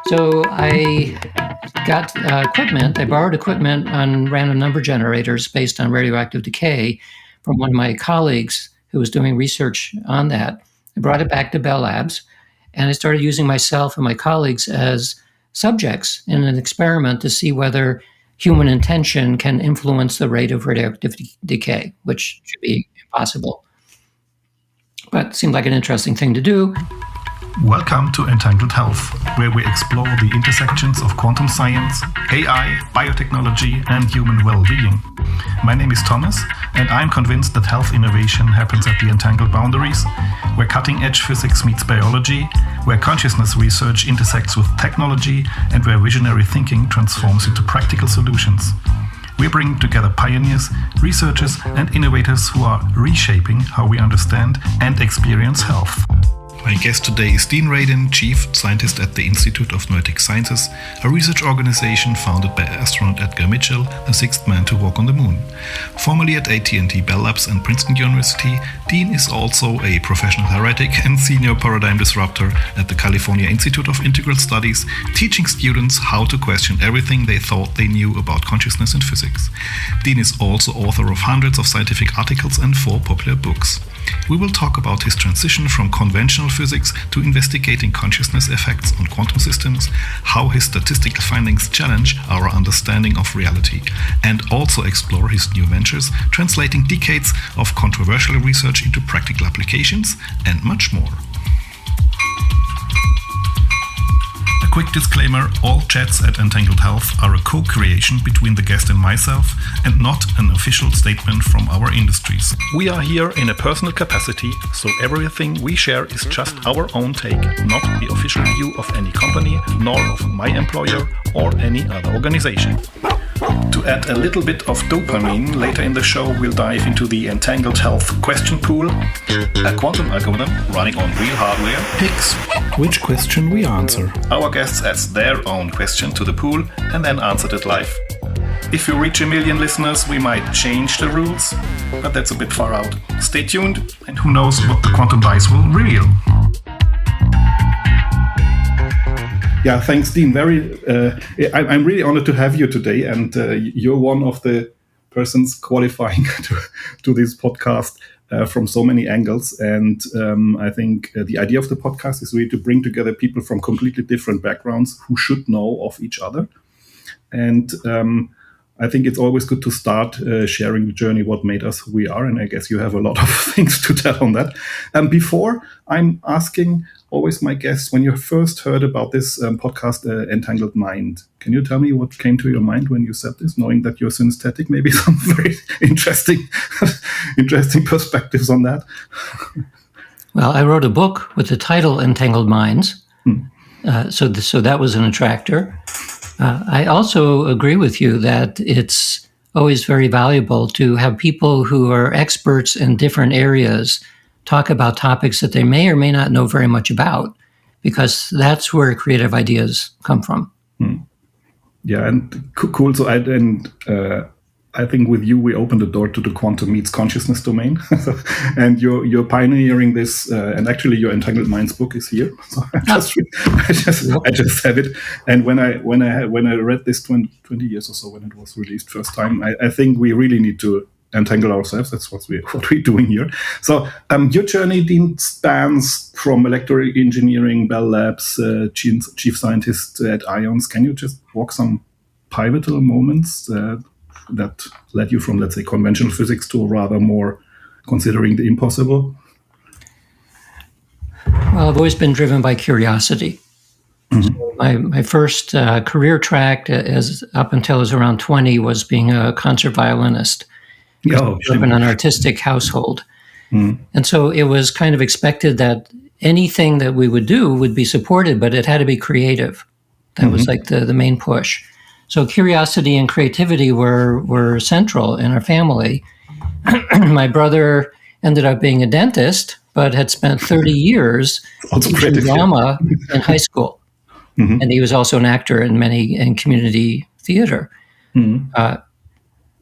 So I got equipment. I borrowed equipment on random number generators based on radioactive decay from one of my colleagues who was doing research on that. I brought it back to Bell Labs, and I started using myself and my colleagues as subjects in an experiment to see whether human intention can influence the rate of radioactive decay, which should be impossible. But it seemed like an interesting thing to do. Welcome to Entangled Health, where we explore the intersections of quantum science, AI, biotechnology, and human well-being. My name is Thomas, and I'm convinced that health innovation happens at the entangled boundaries, where cutting-edge physics meets biology, where consciousness research intersects with technology, and where visionary thinking transforms into practical solutions. We bring together pioneers, researchers, and innovators who are reshaping how we understand and experience health. My guest today is Dean Radin, Chief Scientist at the Institute of Noetic Sciences, a research organization founded by astronaut Edgar Mitchell, the sixth man to walk on the moon. Formerly at AT&T Bell Labs and Princeton University, Dean is also a professional heretic and senior paradigm disruptor at the California Institute of Integral Studies, teaching students how to question everything they thought they knew about consciousness and physics. Dean is also author of hundreds of scientific articles and 4 popular books. We will talk about his transition from conventional physics to investigating consciousness effects on quantum systems, how his statistical findings challenge our understanding of reality, and also explore his new ventures, translating decades of controversial research into practical applications, and much more. A quick disclaimer, all chats at Entangled Health are a co-creation between the guest and myself, and not an official statement from our industries. We are here in a personal capacity, so everything we share is just our own take, not the official view of any company, nor of my employer or any other organization. To add a little bit of dopamine, later in the show we'll dive into the Entangled Health question pool. A quantum algorithm running on real hardware picks which question we answer. Our guests add their own question to the pool and then answered it live. If we reach 1 million listeners, we might change the rules, but that's a bit far out. Stay tuned, and who knows what the quantum dice will reveal. Yeah, thanks, Dean. I'm really honored to have you today, and you're one of the persons qualifying to this podcast from so many angles. And I think the idea of the podcast is really to bring together people from completely different backgrounds who should know of each other. And I think it's always good to start sharing the journey, what made us who we are. And I guess you have a lot of things to tell on that. Before I'm asking always my guests, when you first heard about this podcast, Entangled Mind, can you tell me what came to your mind when you said this, knowing that you're synesthetic? Maybe some very interesting perspectives on that. Well, I wrote a book with the title Entangled Minds. So that was an attractor. I also agree with you that it's always very valuable to have people who are experts in different areas talk about topics that they may or may not know very much about, because that's where creative ideas come from. Yeah, and cool. So I think with you, we opened the door to the quantum meets consciousness domain, and you're pioneering this. And actually, your Entangled Minds book is here. So I just have it. And when I read this 20 years or so when it was released first time, I think we really need to entangle ourselves. That's what we're doing here. So your journey, Dean, spans from electrical engineering, Bell Labs, chief scientist at IONS. Can you just walk some pivotal moments that led you from, let's say, conventional physics to rather more considering the impossible? Well, I've always been driven by curiosity. Mm-hmm. So my first career track, up until I was around 20, was being a concert violinist. Live in an artistic household. And so it was kind of expected that anything that we would do would be supported, but it had to be creative. That was like the main push. So curiosity and creativity were central in our family. My brother ended up being a dentist, but had spent 30 years teaching drama in high school. And he was also an actor in community theater.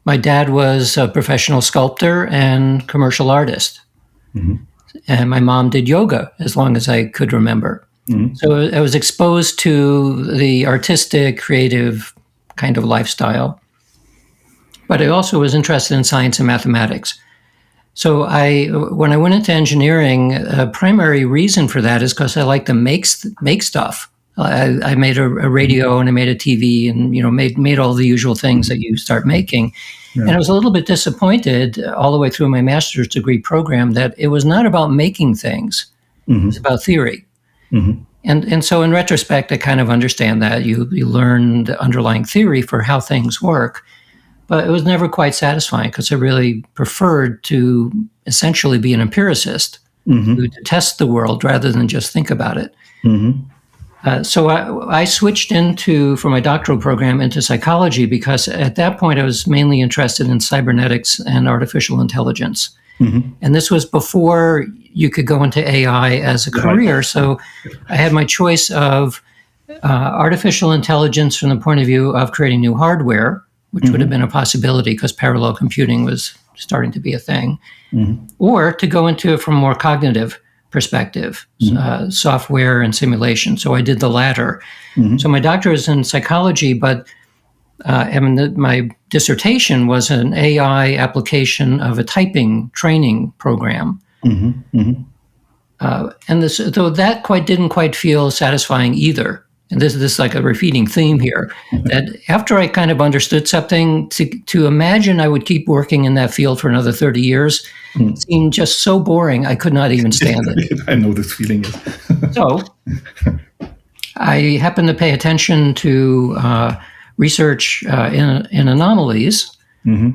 My dad was a professional sculptor and commercial artist. And my mom did yoga as long as I could remember. So I was exposed to the artistic, creative kind of lifestyle. But I also was interested in science and mathematics. So when I went into engineering, a primary reason for that is because I like to make stuff. I made a radio and I made a TV and made all the usual things that you start making. Yeah. And I was a little bit disappointed all the way through my master's degree program that it was not about making things. It was about theory. And so in retrospect, I kind of understand that. You learn the underlying theory for how things work. But it was never quite satisfying because I really preferred to essentially be an empiricist, to test the world rather than just think about it. So I switched for my doctoral program into psychology because at that point I was mainly interested in cybernetics and artificial intelligence. And this was before you could go into AI as a career. So I had my choice of artificial intelligence from the point of view of creating new hardware, which would have been a possibility because parallel computing was starting to be a thing, or to go into it from a more cognitive perspective, software and simulation. So I did the latter. So my doctorate is in psychology, but my dissertation was an AI application of a typing training program. And though that didn't quite feel satisfying either. And this is like a repeating theme here, that after I kind of understood something, to imagine I would keep working in that field for another 30 years seemed just so boring, I could not even stand it. I know this feeling. So I happened to pay attention to research in anomalies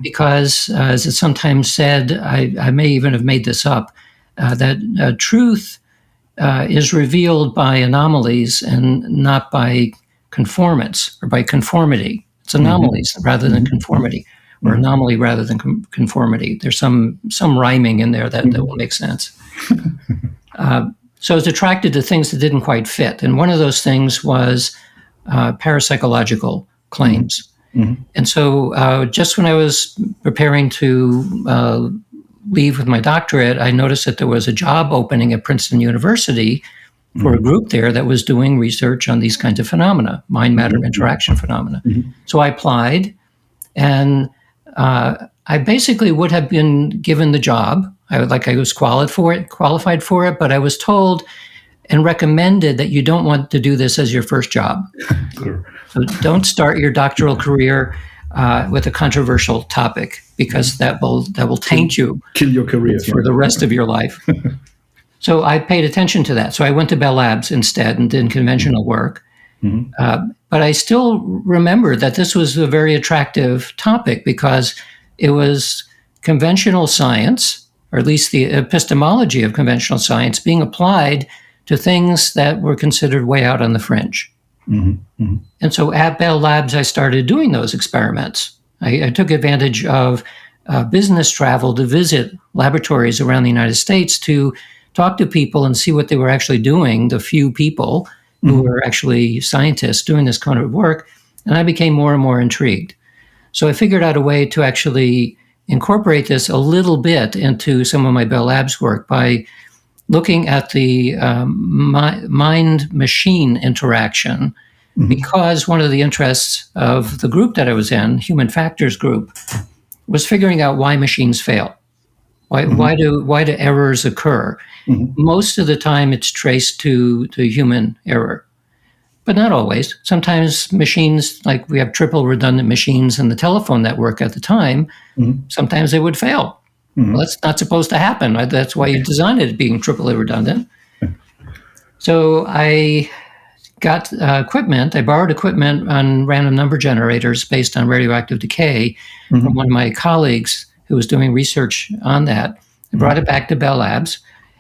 because, as it's sometimes said, I may even have made this up, that truth is revealed by anomalies and not by conformance or by conformity. It's anomalies rather than conformity, or anomaly rather than conformity. There's some rhyming in there that will make sense. So I was attracted to things that didn't quite fit. And one of those things was parapsychological claims. And so just when I was preparing to leave with my doctorate, I noticed that there was a job opening at Princeton University for a group there that was doing research on these kinds of phenomena, mind-matter interaction phenomena. So I applied, and I basically would have been given the job. I was qualified for it, but I was told and recommended that you don't want to do this as your first job. Sure. So don't start your doctoral career with a controversial topic, because that will taint you, kill your career for the rest of your life. So I paid attention to that. So I went to Bell Labs instead and did conventional work. But I still remember that this was a very attractive topic because it was conventional science, or at least the epistemology of conventional science, being applied to things that were considered way out on the fringe. And so at Bell Labs, I started doing those experiments. I took advantage of business travel to visit laboratories around the United States to talk to people and see what they were actually doing, the few people who were actually scientists doing this kind of work. And I became more and more intrigued. So I figured out a way to actually incorporate this a little bit into some of my Bell Labs work by looking at the mind-machine interaction, because one of the interests of the group that I was in, Human Factors Group, was figuring out why machines fail. Why do errors occur? Most of the time it's traced to human error, but not always. Sometimes machines, like we have triple redundant machines in the telephone network at the time, sometimes they would fail. Well, that's not supposed to happen. That's why you designed it being triply redundant. So I got equipment. I borrowed equipment on random number generators based on radioactive decay from one of my colleagues who was doing research on that. I brought it back to Bell Labs,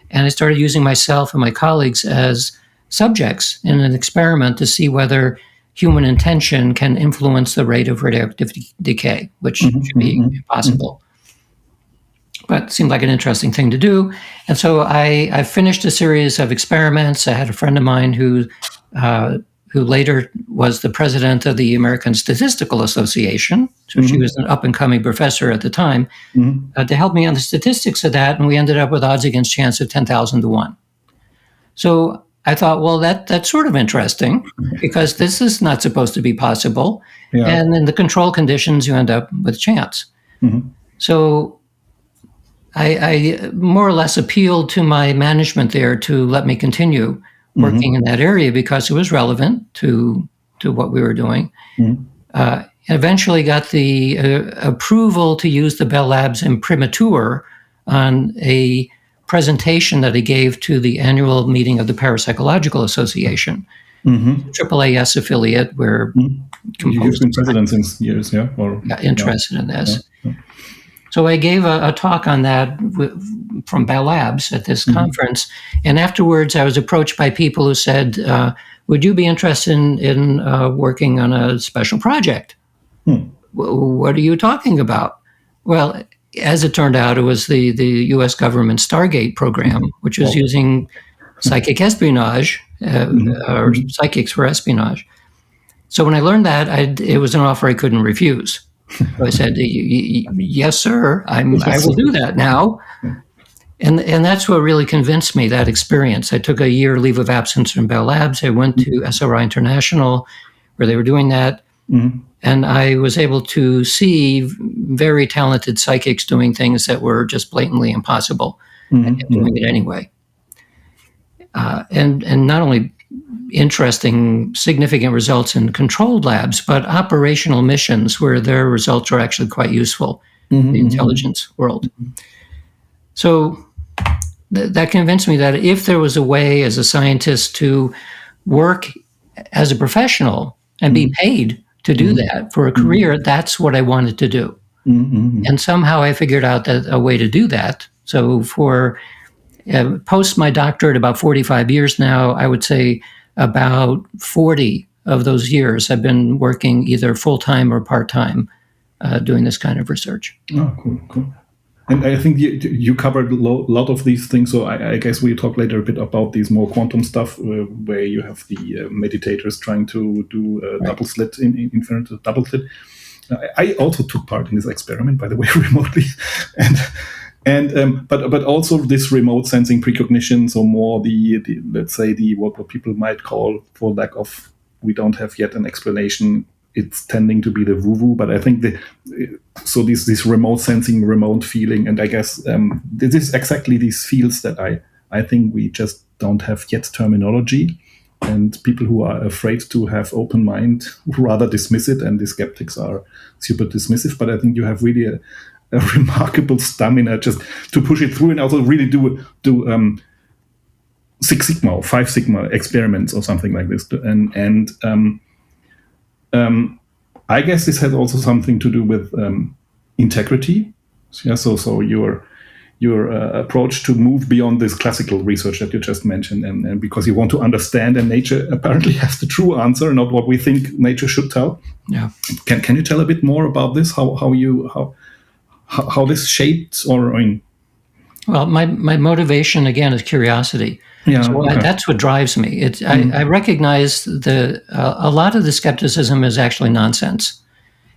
and I started using myself and my colleagues as subjects in an experiment to see whether human intention can influence the rate of radioactive decay, which should be impossible. But it seemed like an interesting thing to do. And so I finished a series of experiments. I had a friend of mine who later was the president of the American Statistical Association. So she was an up-and-coming professor at the time, to help me on the statistics of that. And we ended up with odds against chance of 10,000 to 1. So I thought, well, that's sort of interesting because this is not supposed to be possible. Yeah. And in the control conditions, you end up with chance. Mm-hmm. So I more or less appealed to my management there to let me continue working in that area because it was relevant to what we were doing. Eventually got the approval to use the Bell Labs imprimatur on a presentation that I gave to the annual meeting of the Parapsychological Association, AAAS affiliate, where you've been president since years, yeah? Or interested in this. Yeah. So I gave a talk on that from Bell Labs at this conference, and afterwards I was approached by people who said, would you be interested in working on a special project? What are you talking about? Well, as it turned out, it was the U.S. government Stargate program, which was using psychic espionage, or psychics for espionage. So when I learned that, it was an offer I couldn't refuse. So I said, yes, sir, I will do that now. And that's what really convinced me, that experience. I took a year leave of absence from Bell Labs. I went to SRI International, where they were doing that. And I was able to see very talented psychics doing things that were just blatantly impossible, and doing it anyway. And not only interesting, significant results in controlled labs, but operational missions where their results are actually quite useful in the intelligence world. So that convinced me that if there was a way as a scientist to work as a professional and be paid to do that for a career, that's what I wanted to do. And somehow I figured out a way to do that. So for post my doctorate, about 45 years now, I would say about 40 of those years I've been working either full-time or part-time doing this kind of research. Oh, cool. And I think you covered a lot of these things, so I guess we'll talk later a bit about these more quantum stuff, where you have the meditators trying to do double-slit, infinite double-slit. I also took part in this experiment, by the way, remotely, but also this remote sensing precognition, so more the let's say what people might call, for lack of, we don't have yet an explanation, it's tending to be the woo-woo, but I think this remote sensing, remote feeling, and I guess this is exactly these fields that I think we just don't have yet terminology, and people who are afraid to have open mind rather dismiss it, and the skeptics are super dismissive. But I think you have really a remarkable stamina just to push it through, and also really do 6 Sigma or 5 Sigma experiments or something like this, I guess this has also something to do with integrity. Yeah, so your approach to move beyond this classical research that you just mentioned, and because you want to understand, and nature apparently has the true answer, not what we think nature should tell. Yeah. Can you tell a bit more about this? How this shaped, or Well, my motivation again is curiosity. Yeah, so that's what drives me. I recognize a lot of the skepticism is actually nonsense.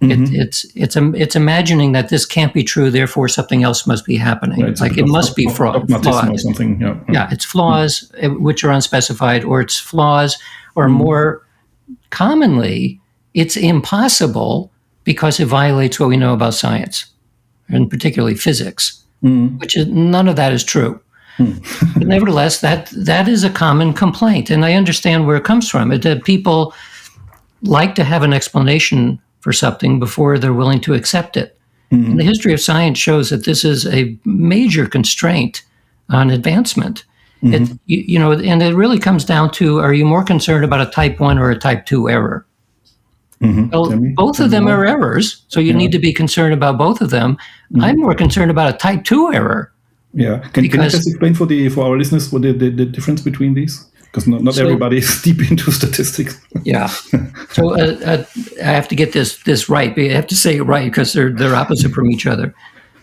It's imagining that this can't be true, therefore something else must be happening. Right, like it must be flaws. Or something. Yeah, it's flaws which are unspecified, or it's flaws, or more commonly, it's impossible because it violates what we know about science, and particularly physics, which is, none of that is true. But nevertheless, that is a common complaint, and I understand where it comes from. People like to have an explanation for something before they're willing to accept it. And the history of science shows that this is a major constraint on advancement. And it really comes down to, are you more concerned about a type 1 or a type 2 error? Well, both of them are errors, so you need to be concerned about both of them. I'm more concerned about a type 2 error. Yeah, can you just explain for our listeners what the difference between these? Because not everybody is deep into statistics. Yeah, so I have to get this right. I have to say it right because they're opposite from each other.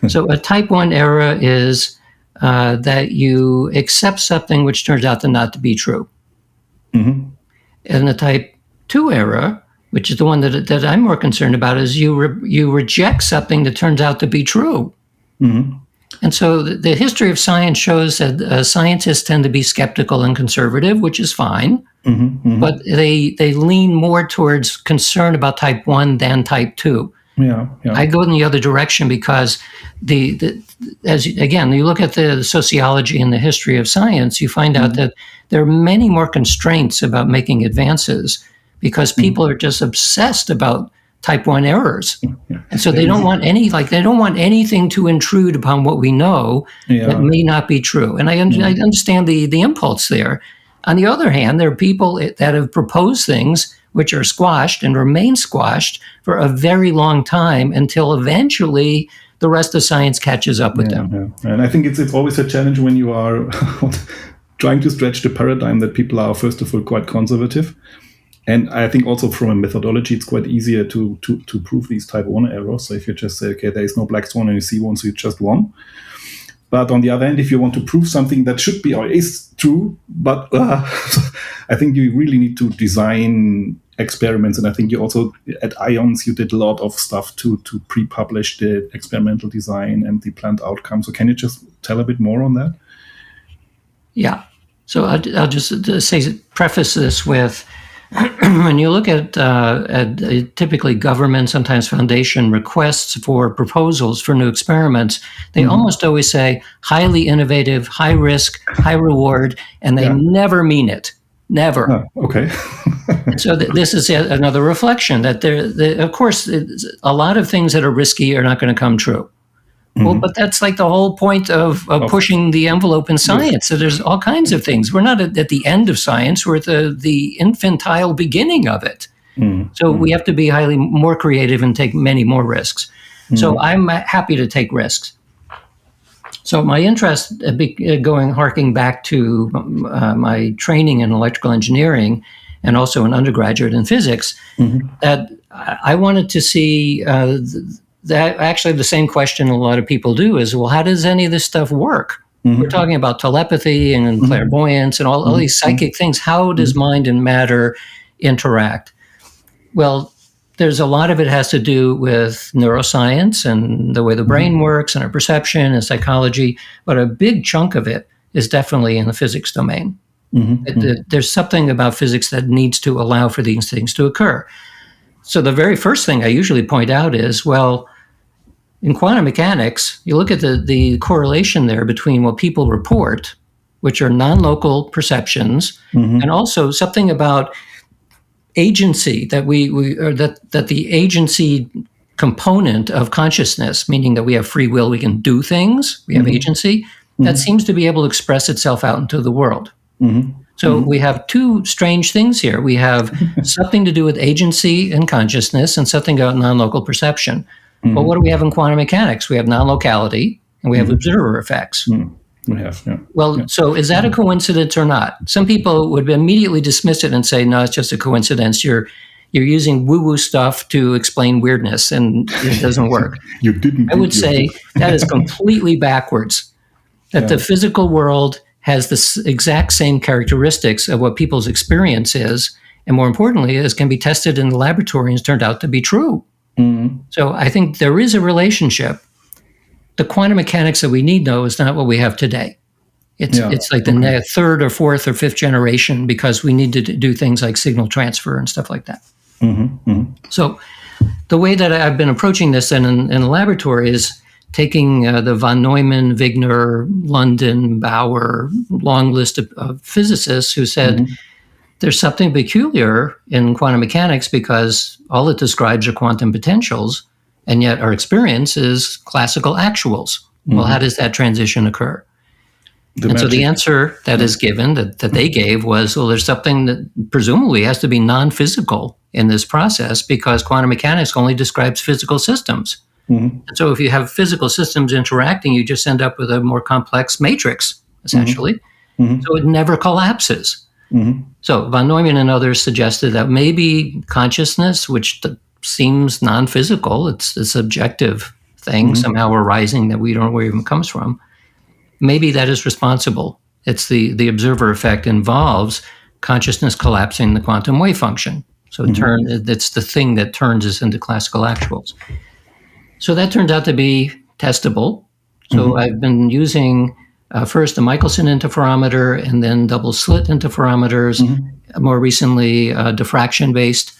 So a type 1 error is that you accept something which turns out to not to be true. And the type 2 error, which is the one that I'm more concerned about, is you reject something that turns out to be true. And so the history of science shows that scientists tend to be skeptical and conservative, which is fine. But they lean more towards concern about type 1 than type 2. Yeah. I go in the other direction because you look at the sociology and the history of science, you find out that there are many more constraints about making advances because people are just obsessed about type 1 errors. And so they don't want anything to intrude upon what we know that may not be true. And I understand the impulse there. On the other hand, there are people that have proposed things which are squashed and remain squashed for a very long time until eventually the rest of science catches up with them. Yeah. And I think it's always a challenge when you are trying to stretch the paradigm that people are, first of all, quite conservative. And I think also from a methodology, it's quite easier to prove these type 1 errors. So if you just say, okay, there is no black swan and you see one, so you just won. But on the other hand, if you want to prove something that should be or is true, but I think you really need to design experiments. And I think you also, at IONS, you did a lot of stuff to pre-publish the experimental design and the planned outcome. So can you just tell a bit more on that? Yeah. So I'll just preface this with, when you look at typically government, sometimes foundation requests for proposals for new experiments, they almost always say highly innovative, high risk, high reward, and they never mean it. Never. Oh, okay. So this is another reflection that of course, a lot of things that are risky are not going to come true. Well, but that's like the whole point of pushing the envelope in science. So there's all kinds of things. We're not at the end of science. We're at the infantile beginning of it. So we have to be highly more creative and take many more risks. So I'm happy to take risks. So my interest, harking back to my training in electrical engineering and also an undergraduate in physics, that I wanted to see that actually the same question a lot of people do is, well, how does any of this stuff work? We're talking about telepathy and clairvoyance and all these psychic things. How does mind and matter interact? Well, there's a lot of it has to do with neuroscience and the way the brain works and our perception and psychology, but a big chunk of it is definitely in the physics domain. There's something about physics that needs to allow for these things to occur. So the very first thing I usually point out is, well, in quantum mechanics, you look at the correlation there between what people report, which are non-local perceptions, and also something about agency, that that the agency component of consciousness, meaning that we have free will, we can do things, we have agency, that seems to be able to express itself out into the world. So we have two strange things here. We have something to do with agency and consciousness and something about non-local perception. But what do we have in quantum mechanics? We have non-locality and we have observer effects. We have, So is that a coincidence or not? Some people would immediately dismiss it and say, no, it's just a coincidence. You're using woo-woo stuff to explain weirdness and it doesn't work. I would say that is completely backwards, that the physical world has the exact same characteristics of what people's experience is, and more importantly, is can be tested in the laboratory and has turned out to be true. So I think there is a relationship. The quantum mechanics that we need, though, is not what we have today. It's like the third or fourth or fifth generation, because we need to do things like signal transfer and stuff like that. So the way that I've been approaching this in the laboratory is taking the von Neumann, Wigner, London, Bauer, long list of physicists who said there's something peculiar in quantum mechanics because all it describes are quantum potentials, and yet our experience is classical actuals. Well, how does that transition occur? So the answer that is given, that they gave, was, well, there's something that presumably has to be non-physical in this process because quantum mechanics only describes physical systems. And so if you have physical systems interacting, you just end up with a more complex matrix, essentially. So it never collapses. So von Neumann and others suggested that maybe consciousness, which seems non-physical, it's a subjective thing somehow arising that we don't know where it even comes from, maybe that is responsible. It's the observer effect involves consciousness collapsing the quantum wave function. So it's the thing that turns us into classical actuals. So that turned out to be testable. So I've been using first the Michelson interferometer and then double-slit interferometers, more recently diffraction-based,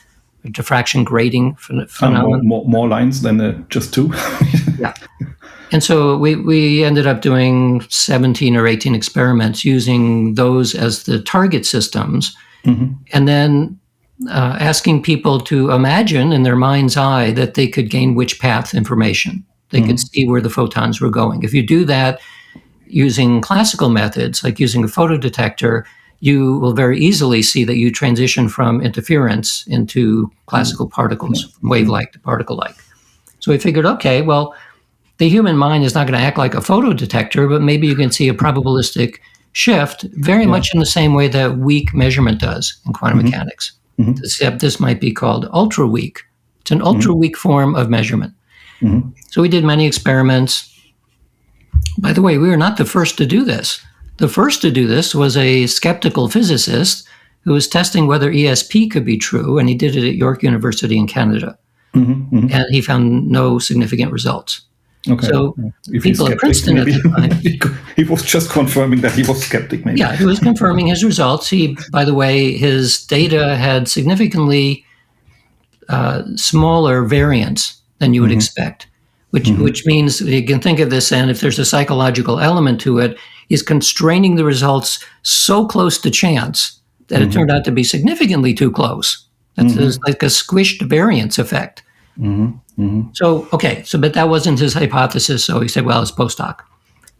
diffraction grading phenomenon. More lines than just two. Yeah. And so we ended up doing 17 or 18 experiments using those as the target systems, and then asking people to imagine in their mind's eye that they could gain which path information. They could see where the photons were going. If you do that using classical methods, like using a photodetector, you will very easily see that you transition from interference into classical particles, wave-like to particle-like. So we figured, okay, well, the human mind is not going to act like a photodetector, but maybe you can see a probabilistic shift very much in the same way that weak measurement does in quantum mechanics. Except this might be called ultra-weak. It's an ultra-weak form of measurement. So we did many experiments. By the way, we were not the first to do this. The first to do this was a skeptical physicist who was testing whether ESP could be true, and he did it at York University in Canada. And he found no significant results. Okay. So people at Princeton at the time, he was just confirming that he was skeptic, maybe. Yeah, he was confirming his results. He, by the way, his data had significantly smaller variance than you would expect, which means you can think of this, and if there's a psychological element to it, he's constraining the results so close to chance that it turned out to be significantly too close. That's like a squished variance effect. So, but that wasn't his hypothesis, so he said, well, it's post hoc.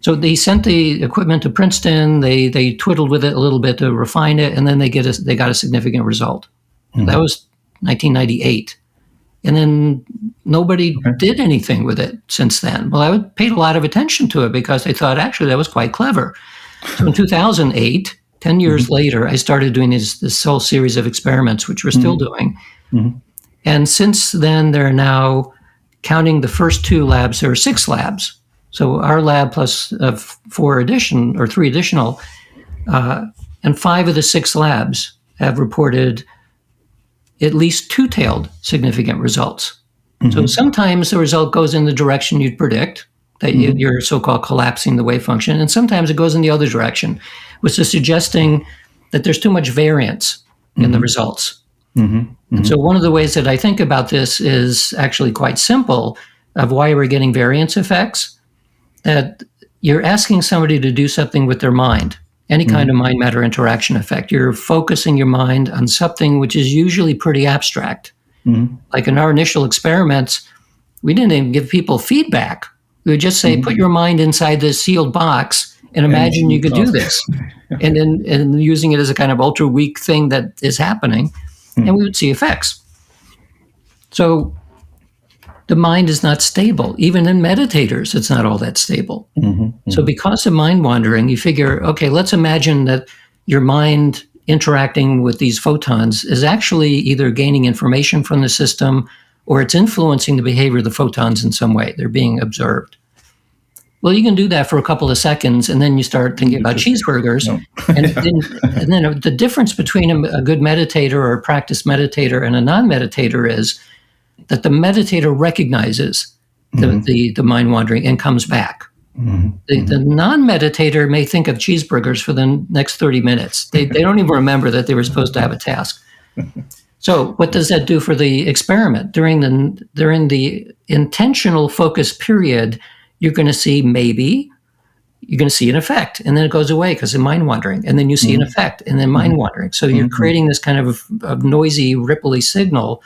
So they sent the equipment to Princeton, they twiddled with it a little bit to refine it, and then they got a significant result. That was 1998. And then nobody did anything with it since then. Well, I paid a lot of attention to it because I thought, actually, that was quite clever. So in 2008, 10 years later, I started doing this whole series of experiments, which we're still doing. And since then, they're now counting the first two labs. There are 6 labs. So our lab plus 3 additional, and 5 of the 6 labs have reported at least two-tailed significant results. So sometimes the result goes in the direction you'd predict, that you're so-called collapsing the wave function, and sometimes it goes in the other direction, which is suggesting that there's too much variance in the results. And so one of the ways that I think about this is actually quite simple, of why we're getting variance effects, that you're asking somebody to do something with their mind, any kind of mind-matter interaction effect. You're focusing your mind on something which is usually pretty abstract. Like in our initial experiments, we didn't even give people feedback. We would just say, put your mind inside this sealed box and imagine you could do this. And then using it as a kind of ultra-weak thing that is happening, and we would see effects. So the mind is not stable. Even in meditators, it's not all that stable. So because of mind wandering, you figure, okay, let's imagine that your mind interacting with these photons is actually either gaining information from the system or it's influencing the behavior of the photons in some way. They're being observed. Well, you can do that for a couple of seconds, and then you start thinking about cheeseburgers. And then the difference between a good meditator or a practiced meditator and a non-meditator is that the meditator recognizes the mind wandering and comes back. The non-meditator may think of cheeseburgers for the next 30 minutes. They don't even remember that they were supposed to have a task. So what does that do for the experiment? During the intentional focus period, you're going to see an effect, and then it goes away because of mind wandering, and then you see an effect, and then mind wandering. So you're creating this kind of noisy, ripply signal,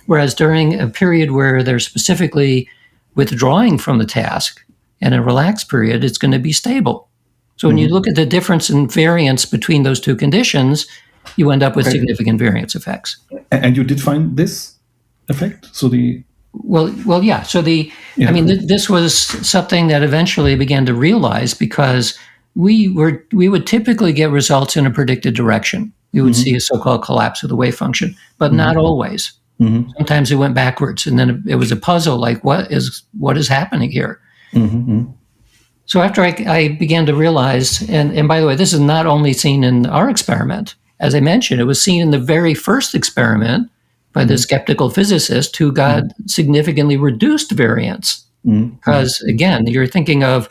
whereas during a period where they're specifically withdrawing from the task and a relaxed period, it's going to be stable. So when you look at the difference in variance between those two conditions, you end up with significant variance effects. And you did find this effect? So Well, yeah. So this was something that eventually I began to realize, because we would typically get results in a predicted direction. We would see a so-called collapse of the wave function, but not always. Sometimes it went backwards, and then it was a puzzle. Like, what is happening here? So after I began to realize, and by the way, this is not only seen in our experiment. As I mentioned, it was seen in the very first experiment by the skeptical physicist who got significantly reduced variance. Because again, you're thinking of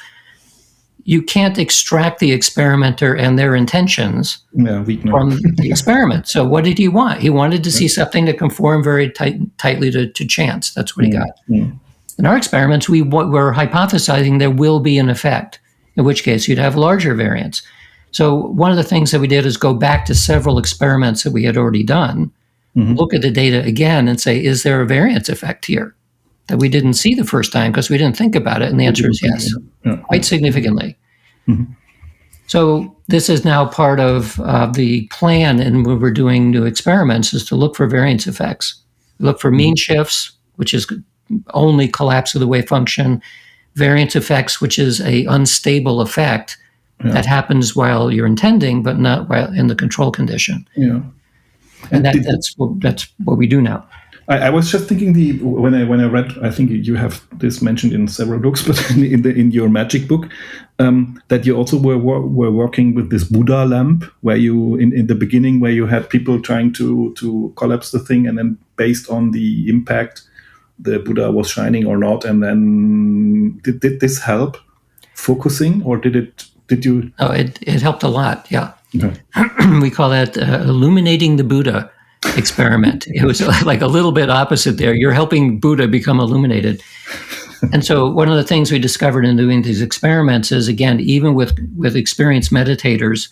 you can't extract the experimenter and their intentions from the experiment. So what did he want? He wanted to see something that conformed very tightly to chance. That's what he got. In our experiments, we were hypothesizing there will be an effect, in which case you'd have larger variance. So one of the things that we did is go back to several experiments that we had already done, look at the data again and say, is there a variance effect here that we didn't see the first time because we didn't think about it? And the answer is yes, quite significantly. So this is now part of the plan, and when we're doing new experiments, is to look for variance effects. Look for mean shifts, which is only collapse of the wave function, variance effects, which is a unstable effect that happens while you're intending, but not while in the control condition. And that's what we do now. I was just thinking when I read, I think you have this mentioned in several books, but in your magic book, that you also were working with this Buddha lamp, where you in the beginning where you had people trying to collapse the thing, and then based on the impact, the Buddha was shining or not, and then did this help focusing, or did you? Oh, it helped a lot. Yeah, okay. We call that illuminating the Buddha experiment. It was like a little bit opposite there. You're helping Buddha become illuminated. And so one of the things we discovered in doing these experiments is, again, even with experienced meditators,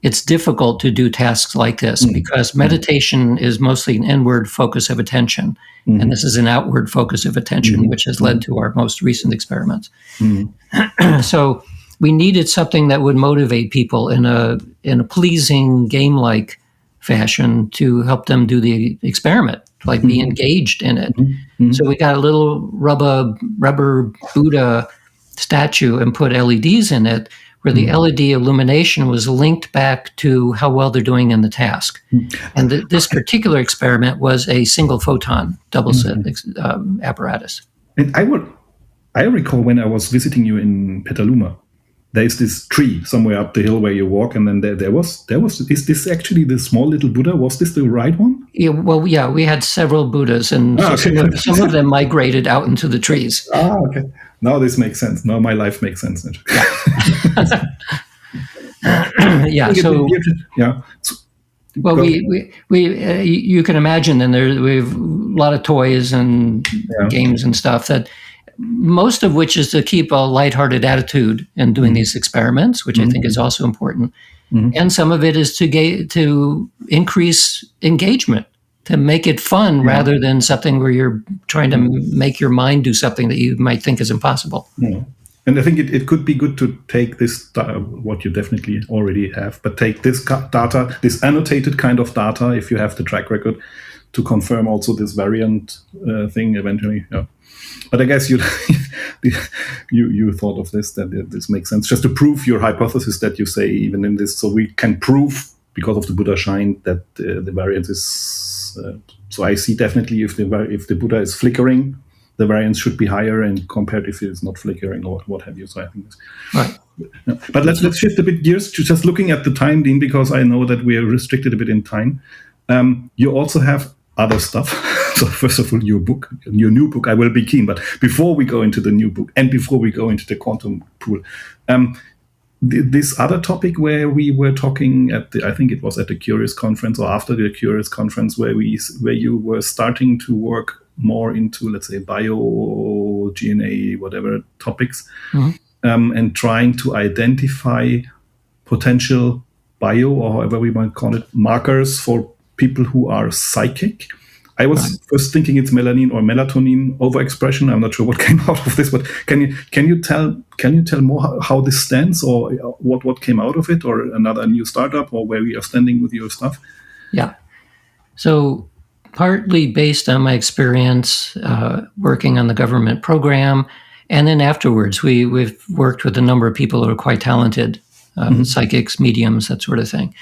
it's difficult to do tasks like this because meditation is mostly an inward focus of attention. And this is an outward focus of attention, which has led to our most recent experiments. So we needed something that would motivate people in a pleasing, game-like fashion to help them do the experiment, like be engaged in it. So we got a little rubber Buddha statue and put LEDs in it, where the LED illumination was linked back to how well they're doing in the task. And this particular experiment was a single photon double-slit apparatus. And I recall when I was visiting you in Petaluma, there is this tree somewhere up the hill where you walk, and then there was. Is this actually the small little Buddha? Was this the right one? Yeah, well, yeah, we had several Buddhas, and some of them migrated out into the trees. Okay. Now this makes sense. Now my life makes sense. Yeah. So yeah. Well, we you can imagine, and we have a lot of toys and games and stuff that. Most of which is to keep a lighthearted attitude in doing these experiments, which I think is also important. And some of it is to increase engagement, to make it fun rather than something where you're trying to make your mind do something that you might think is impossible. And I think it could be good to take this, what you definitely already have, but take this data, this annotated kind of data, if you have the track record, to confirm also this variant thing eventually. Yeah. But I guess you thought of this, that this makes sense, just to prove your hypothesis that you say even in this. So we can prove, because of the Buddha shine, that the variance is. So I see definitely if the Buddha is flickering, the variance should be higher, and compared if it is not flickering or what have you. So I think this. Right. But let's shift a bit gears to just looking at the time, Dean, because I know that we are restricted a bit in time. You also have other stuff. So first of all, your new book, I will be keen. But before we go into the new book and before we go into the quantum pool, this other topic where we were talking I think it was at the Curious conference or after the Curious conference, where you were starting to work more into, let's say, bio, GNA, whatever topics, and trying to identify potential bio, or however we might call it, markers for people who are psychic. I was first thinking it's melanin or melatonin overexpression. I'm not sure what came out of this, but can you tell more how this stands, or what came out of it, or another new startup, or where we are standing with your stuff? Yeah. So partly based on my experience working on the government program, and then afterwards we've worked with a number of people who are quite talented, psychics, mediums, that sort of thing,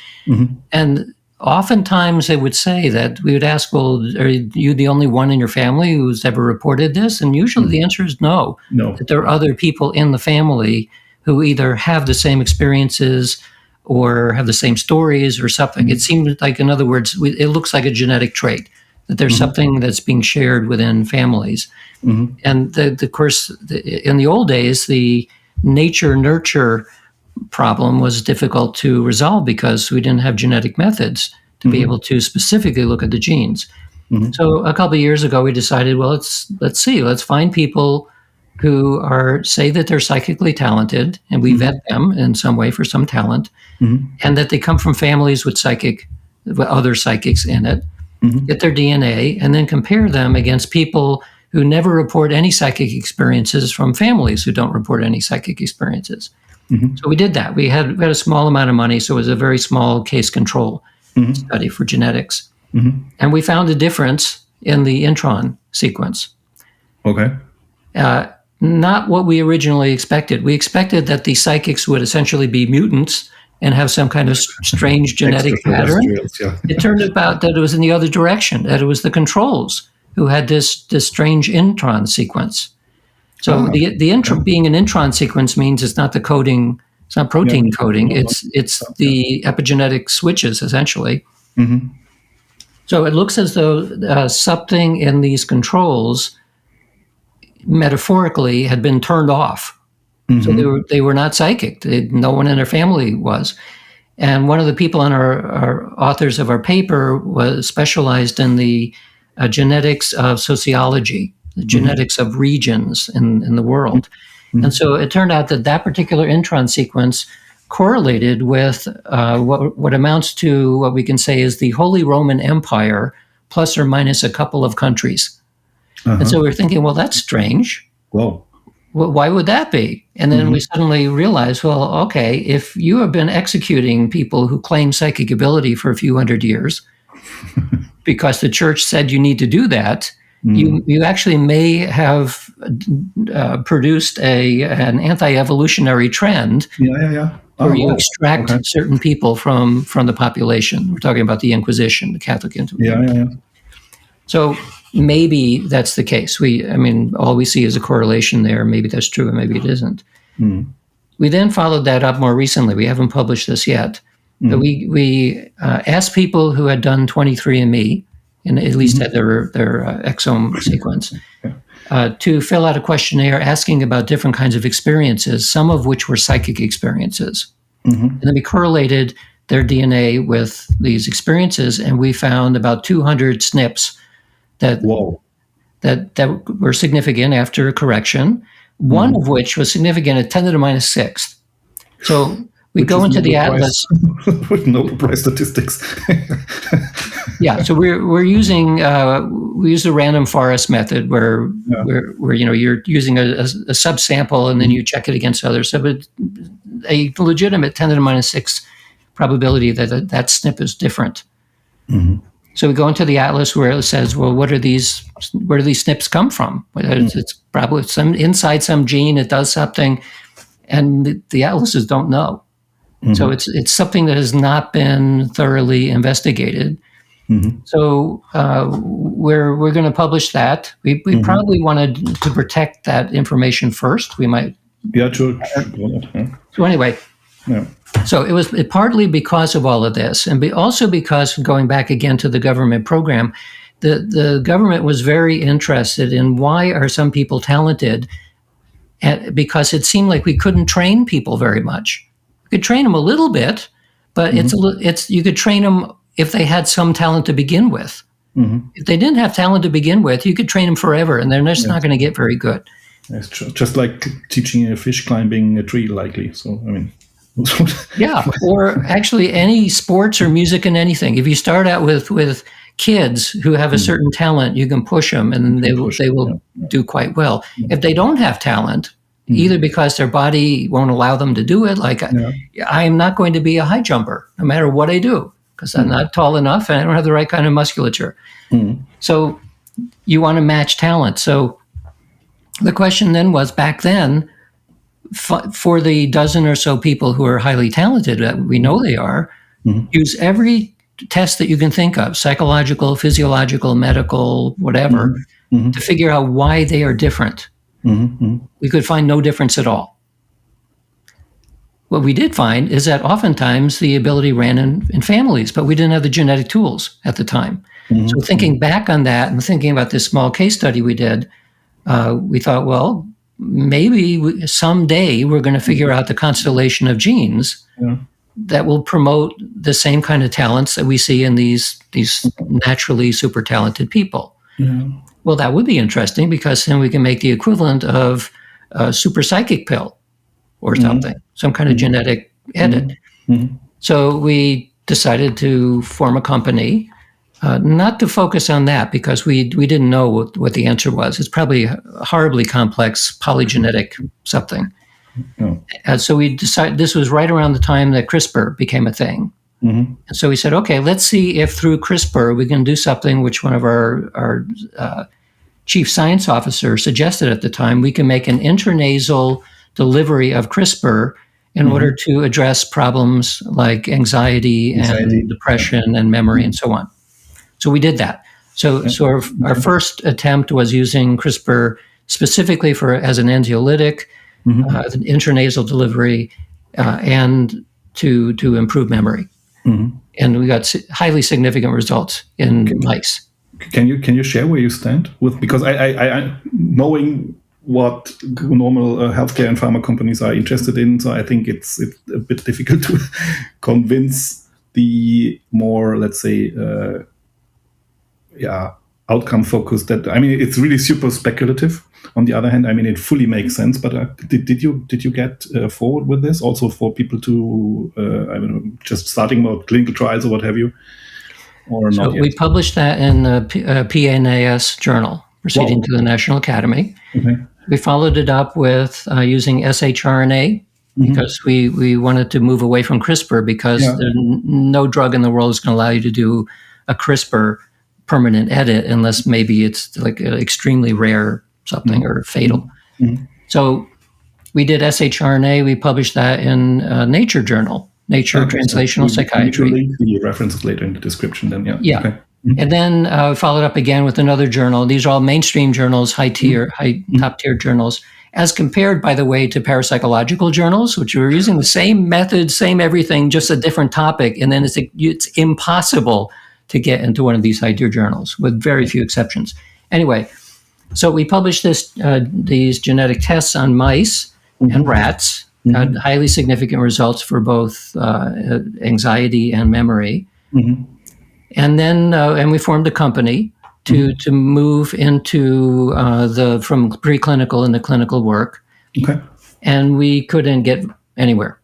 and. Oftentimes they would say that we would ask, well, are you the only one in your family who's ever reported this? And usually the answer is no. That there are other people in the family who either have the same experiences or have the same stories or something. It seems like, in other words, it looks like a genetic trait, that there's something that's being shared within families. And of course, in the old days, the nature-nurture problem was difficult to resolve because we didn't have genetic methods to be able to specifically look at the genes. So a couple of years ago, we decided, well, let's find people who say that they're psychically talented, and we vet them in some way for some talent, and that they come from families with other psychics in it, get their DNA, and then compare them against people who never report any psychic experiences from families who don't report any psychic experiences. So we did that. We had a small amount of money, so it was a very small case control study for genetics. And we found a difference in the intron sequence. Okay. Not what we originally expected. We expected that the psychics would essentially be mutants and have some kind of strange genetic pattern. Yeah. It turned out that it was in the other direction, that it was the controls who had this strange intron sequence. So being an intron sequence means it's not the coding, it's not protein coding, it's the epigenetic switches, essentially. So it looks as though something in these controls metaphorically had been turned off. So they were not psychic. No one in their family was. And one of the people on our authors of our paper was specialized in the genetics of sociology, the genetics of regions in the world. And so it turned out that particular intron sequence correlated with what amounts to what we can say is the Holy Roman Empire plus or minus a couple of countries. And so we're thinking, well, that's strange. Whoa. Well, why would that be? And then we suddenly realized, well, okay, if you have been executing people who claim psychic ability for a few hundred years because the church said you need to do that, you actually may have produced an anti-evolutionary trend where you extract certain people from the population. We're talking about the Inquisition, the Catholic Inquisition. So maybe that's the case. All we see is a correlation there. Maybe that's true, and maybe it isn't. We then followed that up more recently. We haven't published this yet. But we asked people who had done 23andMe, and at least had their exome sequence, to fill out a questionnaire asking about different kinds of experiences, some of which were psychic experiences. And then we correlated their DNA with these experiences, and we found about 200 SNPs that were significant after correction, one of which was significant at 10 to the minus sixth. So we go into the atlas with Nobel Prize statistics. So we're using we use the random forest method where you're using a subsample and then you check it against others. So but a legitimate 10 to the minus 6 probability that SNP is different. So we go into the atlas where it says, well, where do these SNPs come from? It's probably inside some gene, it does something, and the atlases don't know. So it's something that has not been thoroughly investigated. So we're going to publish that. We probably wanted to protect that information first. We might. Sure. So anyway. So it was partly because of all of this, and also because, going back again to the government program, the government was very interested in why are some people talented, because it seemed like we couldn't train people very much. We could train them a little bit, but you could train them if they had some talent to begin with. If they didn't have talent to begin with, you could train them forever, and they're just not going to get very good. It's just like teaching a fish climbing a tree, likely. So or actually any sports or music and anything. If you start out with kids who have a certain talent, you can push them, and they will do quite well. If they don't have talent, either because their body won't allow them to do it, like I am not going to be a high jumper no matter what I do because I'm not tall enough and I don't have the right kind of musculature. So you want to match talent. So the question then was, back then, for the dozen or so people who are highly talented, we know they are, use every test that you can think of, psychological, physiological, medical, whatever, to figure out why they are different. We could find no difference at all. What we did find is that oftentimes the ability ran in families, but we didn't have the genetic tools at the time. So thinking back on that and thinking about this small case study we did, we thought, well, maybe someday we're going to figure out the constellation of genes that will promote the same kind of talents that we see in these naturally super talented people. Yeah. Well, that would be interesting, because then we can make the equivalent of a super psychic pill or something, some kind of genetic edit. So we decided to form a company, not to focus on that, because we didn't know what the answer was. It's probably a horribly complex polygenetic something. So we decided, this was right around the time that CRISPR became a thing. And so we said, okay, let's see if through CRISPR we can do something which one of our chief science officers suggested at the time. We can make an intranasal delivery of CRISPR in order to address problems like anxiety and depression and memory and so on. So we did that. So our first attempt was using CRISPR specifically as an anxiolytic, as an intranasal delivery, and to improve memory. And we got highly significant results in mice. Can you share where you stand with? Because I knowing what normal healthcare and pharma companies are interested in, so I think it's a bit difficult to convince the more, let's say, outcome focused. That, I mean, it's really super speculative. On the other hand, I mean, it fully makes sense. But did you get forward with this also for people to I don't know, just starting about clinical trials or what have you, or not yet? We published that in the PNAS journal, proceeding to the National Academy. We followed it up with using shRNA, because we wanted to move away from CRISPR, because no drug in the world is going to allow you to do a CRISPR permanent edit unless maybe it's like an extremely rare something or fatal. So we did shRNA. We published that in Nature journal, Nature Translational Psychiatry. We'll link the references later in the description then, Okay. And then followed up again with another journal. These are all mainstream journals, top tier journals, as compared, by the way, to parapsychological journals, which were using the same method, same everything, just a different topic. And then it's impossible to get into one of these high tier journals, with very few exceptions. Anyway, so we published these genetic tests on mice and rats, had highly significant results for both anxiety and memory. And then and we formed a company to move into from preclinical into clinical work. And we couldn't get anywhere.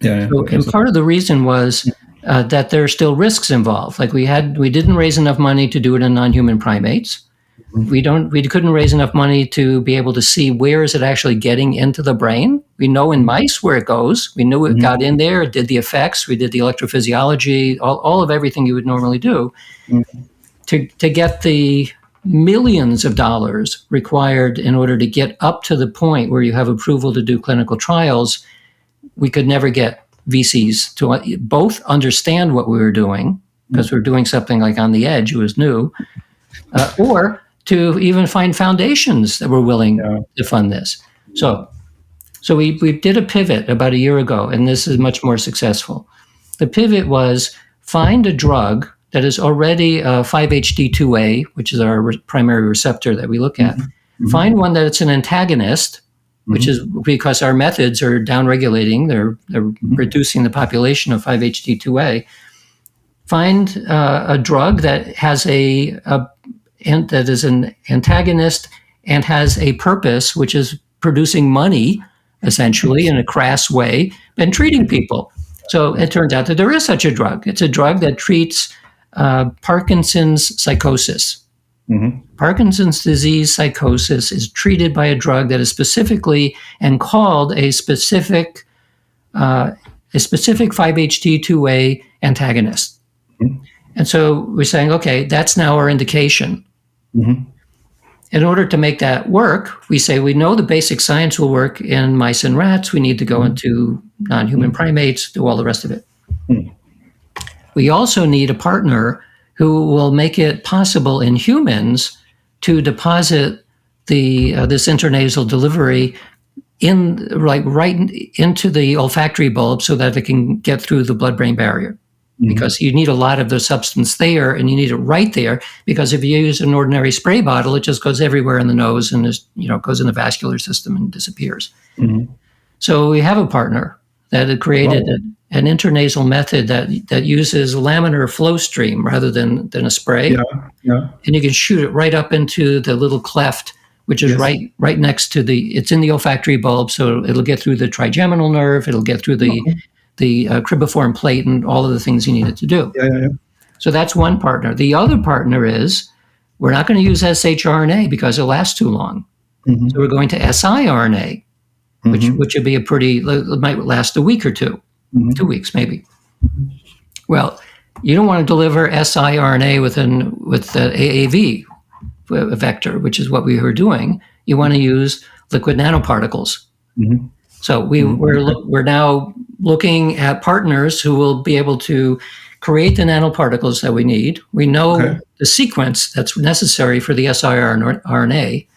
And part of the reason was that there are still risks involved. Like we didn't raise enough money to do it in non-human primates. We couldn't raise enough money to be able to see where is it actually getting into the brain. We know in mice where it goes. We knew it got in there, it did the effects, we did the electrophysiology, all of everything you would normally do. To get the millions of dollars required in order to get up to the point where you have approval to do clinical trials, we could never get VCs to both understand what we were doing, because we were doing something like on the edge, it was new, or to even find foundations that were willing to fund this. So we did a pivot about a year ago, and this is much more successful. The pivot was find a drug that is already 5-HT2A, which is our primary receptor that we look at. Find one that it's an antagonist, which is because our methods are downregulating, they're reducing the population of 5-HT2A. Find a drug that has that is an antagonist and has a purpose, which is producing money, essentially, in a crass way, and treating people. So it turns out that there is such a drug. It's a drug that treats Parkinson's psychosis. Parkinson's disease psychosis is treated by a drug that is specifically and called a specific 5-HT2A antagonist. And so we're saying, okay, that's now our indication. In order to make that work, we say we know the basic science will work in mice and rats. We need to go into non-human primates, do all the rest of it. We also need a partner who will make it possible in humans to deposit this intranasal delivery right into the olfactory bulb so that it can get through the blood-brain barrier. because you need a lot of the substance there, and you need it right there, because if you use an ordinary spray bottle, it just goes everywhere in the nose and goes in the vascular system and disappears. So we have a partner that had created an intranasal method that uses laminar flow stream rather than a spray. And you can shoot it right up into the little cleft, which is right next to it's in the olfactory bulb, so it'll get through the trigeminal nerve, it'll get through the cribriform plate and all of the things you need it to do. So that's one partner. The other partner is, we're not going to use shRNA because it'll last too long. So we're going to siRNA, which would be it might last a week or two, 2 weeks maybe. Well, you don't want to deliver siRNA with the AAV vector, which is what we were doing. You want to use liquid nanoparticles. So we're now looking at partners who will be able to create the nanoparticles that we need. We know the sequence that's necessary for the siRNA.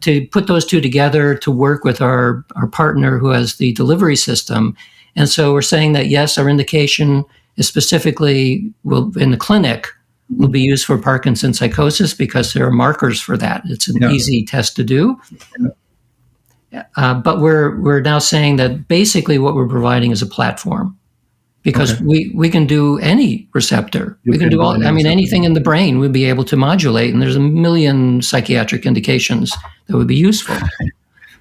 To put those two together to work with our partner who has the delivery system. And so we're saying that, yes, our indication is specifically in the clinic will be used for Parkinson's psychosis because there are markers for that. It's an easy test to do. But we're now saying that basically what we're providing is a platform, because we can do any receptor. We can do anything in the brain we'd be able to modulate, and there's a million psychiatric indications that would be useful.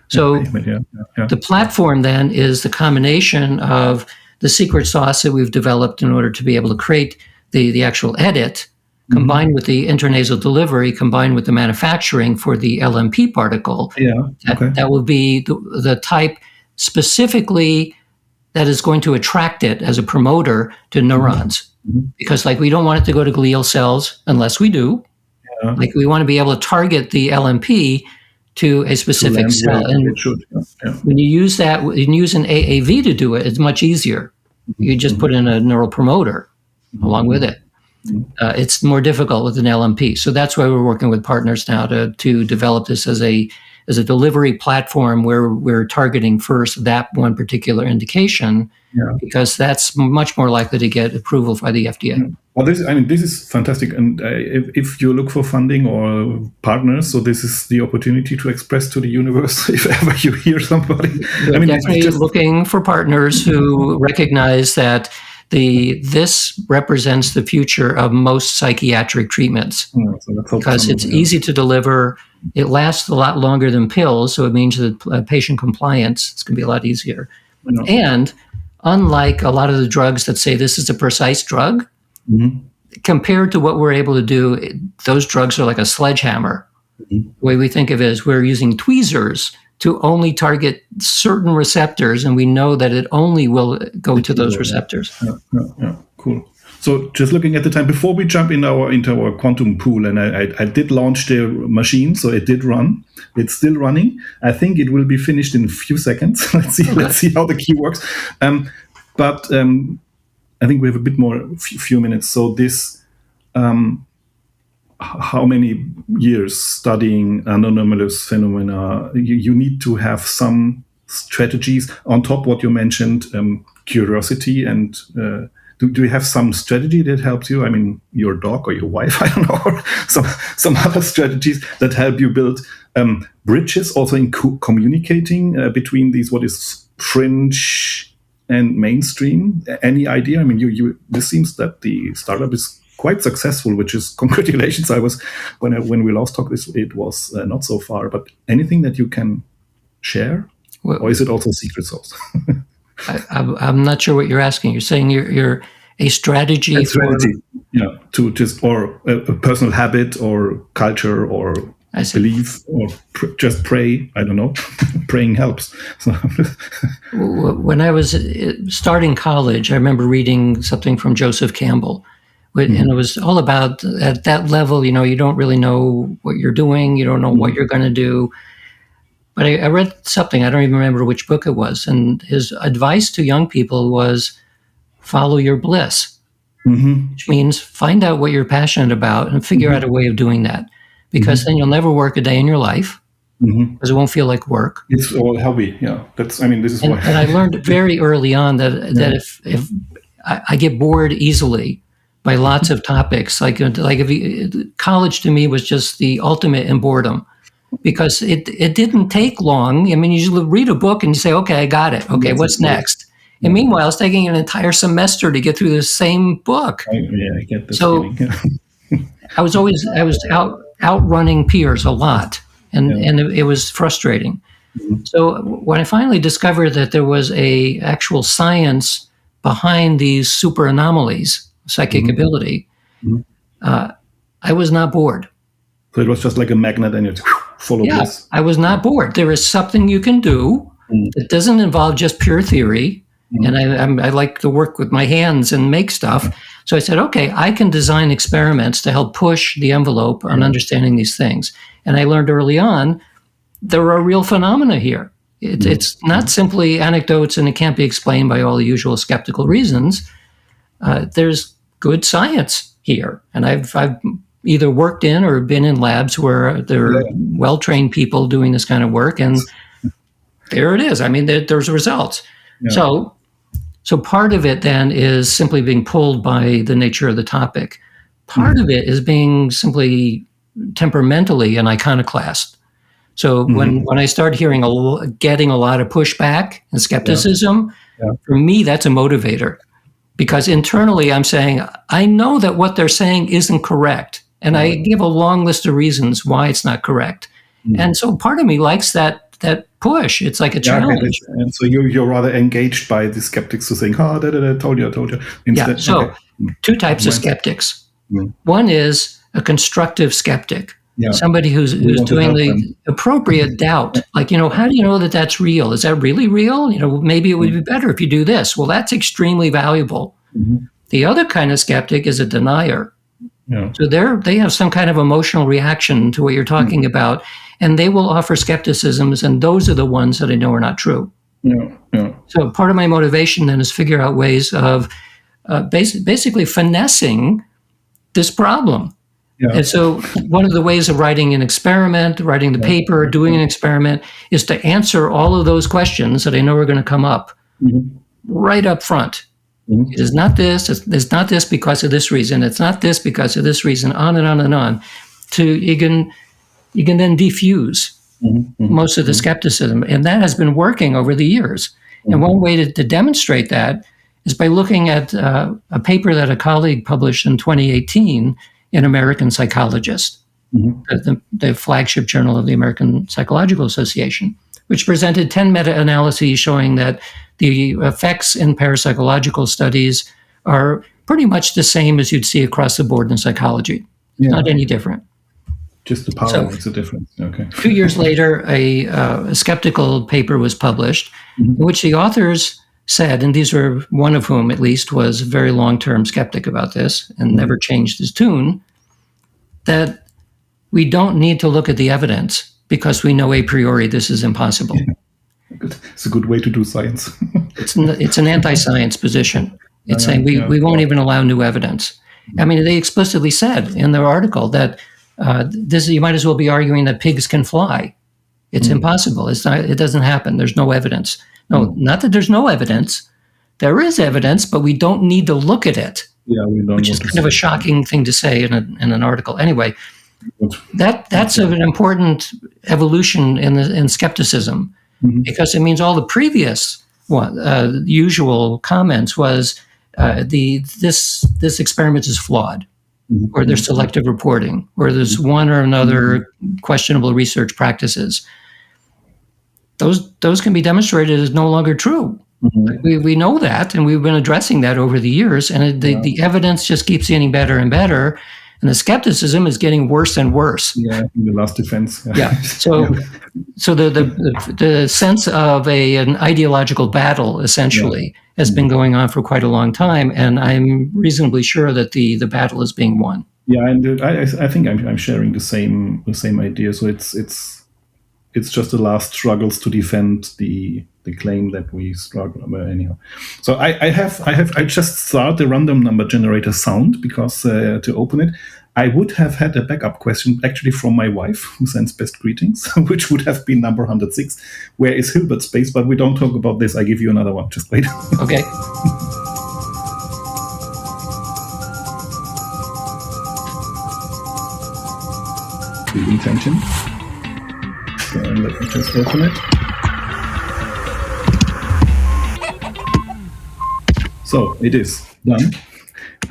So the platform then is the combination of the secret sauce that we've developed in order to be able to create the actual edit, combined with the intranasal delivery, combined with the manufacturing for the LMP particle. That will be the type specifically that is going to attract it as a promoter to neurons. Because we don't want it to go to glial cells unless we do. We want to be able to target the LMP to a specific cell. And when you use that, when you use an AAV to do it, it's much easier. You just put in a neural promoter along with it. It's more difficult with an LMP. So that's why we're working with partners now to develop this as a delivery platform where we're targeting first that one particular indication, because that's much more likely to get approval by the FDA. Well, this is fantastic. And if you look for funding or partners, so this is the opportunity to express to the universe if ever you hear somebody. We're definitely looking for partners who recognize that this represents the future of most psychiatric treatments, because it's easy to deliver. It lasts a lot longer than pills, so it means that patient compliance is going to be a lot easier. And unlike a lot of the drugs that say this is a precise drug, compared to what we're able to do, those drugs are like a sledgehammer. The way we think of it is we're using tweezers to only target certain receptors, and we know that it only will go to those receptors. Cool. So just looking at the time, before we jump into our quantum pool, and I did launch the machine, so it did run. It's still running. I think it will be finished in a few seconds. Let's see how the key works. But I think we have a bit more, few minutes. So this, how many years studying anomalous phenomena? You need to have some strategies on top of what you mentioned, curiosity and. Do you have some strategy that helps you? I mean, your dog or your wife, I don't know, or some other strategies that help you build bridges also in communicating between these, what is fringe and mainstream? Any idea? I mean, this seems that the startup is quite successful, which is congratulations. When we last talked, it was not so far, but anything that you can share? Or is it also a secret sauce? I'm not sure what you're asking. You're saying you're a strategy. To just, or a personal habit or culture or belief or just pray. I don't know. Praying helps. So. When I was starting college, I remember reading something from Joseph Campbell, and it was all about at that level. You don't really know what you're doing. You don't know what you're going to do. But I read something, I don't even remember which book it was, and his advice to young people was follow your bliss, which means find out what you're passionate about and figure out a way of doing that, because then you'll never work a day in your life, because it won't feel like work. It's all hobby, this is why. And I learned very early on that if I get bored easily by lots of topics. Like college to me was just the ultimate in boredom, because it didn't take long. I mean, you read a book and you say, okay, I got it. Okay, what's next? And meanwhile, it's taking an entire semester to get through the same book. I get this. So I was outrunning peers a lot, and it was frustrating. Mm-hmm. So when I finally discovered that there was a actual science behind these super anomalies, psychic ability, I was not bored. So it was just like a magnet, and it's full of this. I was not bored. There is something you can do that doesn't involve just pure theory. And I like to work with my hands and make stuff. So I said, okay, I can design experiments to help push the envelope on understanding these things. And I learned early on, there are real phenomena here. It's not simply anecdotes, and it can't be explained by all the usual skeptical reasons. There's good science here. And I've either worked in or been in labs where there are well-trained people doing this kind of work. And there it is. I mean, there's results. Yeah. So part of it then is simply being pulled by the nature of the topic. Part of it is being simply temperamentally an iconoclast. So when I start getting a lot of pushback and skepticism, for me, that's a motivator. Because internally I'm saying, I know that what they're saying isn't correct. And I give a long list of reasons why it's not correct. And so part of me likes that push. It's like a challenge. And so you're rather engaged by the skeptics who think, I told you. Instead, two types of skeptics. One is a constructive skeptic, somebody who's doing the appropriate doubt. Like, how do you know that that's real? Is that really real? Maybe it would be better if you do this. Well, that's extremely valuable. The other kind of skeptic is a denier. So they have some kind of emotional reaction to what you're talking about, and they will offer skepticisms, and those are the ones that I know are not true. So part of my motivation then is figure out ways of basically finessing this problem. And so one of the ways of writing an experiment, writing the paper, doing an experiment, is to answer all of those questions that I know are going to come up right up front. It is not this. It's not this because of this reason. It's not this because of this reason. On and on and on. You can then defuse most of the skepticism, and that has been working over the years. And one way to demonstrate that is by looking at a paper that a colleague published in 2018 in American Psychologist, the flagship journal of the American Psychological Association, which presented 10 meta-analyses showing that the effects in parapsychological studies are pretty much the same as you'd see across the board in psychology. Not any different. Just the power makes a difference. Okay. 2 years later, a skeptical paper was published in which the authors said, and these were one of whom at least was a very long-term skeptic about this and never changed his tune, that we don't need to look at the evidence because we know a priori this is impossible. It's a good way to do science. It's an anti-science position. It's saying we won't even allow new evidence. I mean, they explicitly said in their article that you might as well be arguing that pigs can fly. It's impossible. It doesn't happen. There's no evidence. No, not that there's no evidence. There is evidence, but we don't need to look at it. Which is kind of a shocking thing to say in an article. Anyway, that's an important evolution in skepticism, because it means all the previous usual comments was this experiment is flawed, or there's selective reporting, or there's one or another questionable research practices. Those can be demonstrated as no longer true. We know that, and we've been addressing that over the years, and the evidence just keeps getting better and better, and the skepticism is getting worse and worse. In the last defense. So the sense of an ideological battle essentially has been going on for quite a long time, and I'm reasonably sure that the battle is being won. And I think I'm sharing the same idea. So it's just the last struggles to defend the claim that we struggle. But anyhow, so I just started the random number generator sound because to open it, I would have had a backup question actually from my wife, who sends best greetings, which would have been number 106. Where is Hilbert's space? But we don't talk about this. I give you another one. Just wait. Okay. reading tension. So let me just open it. So it is done.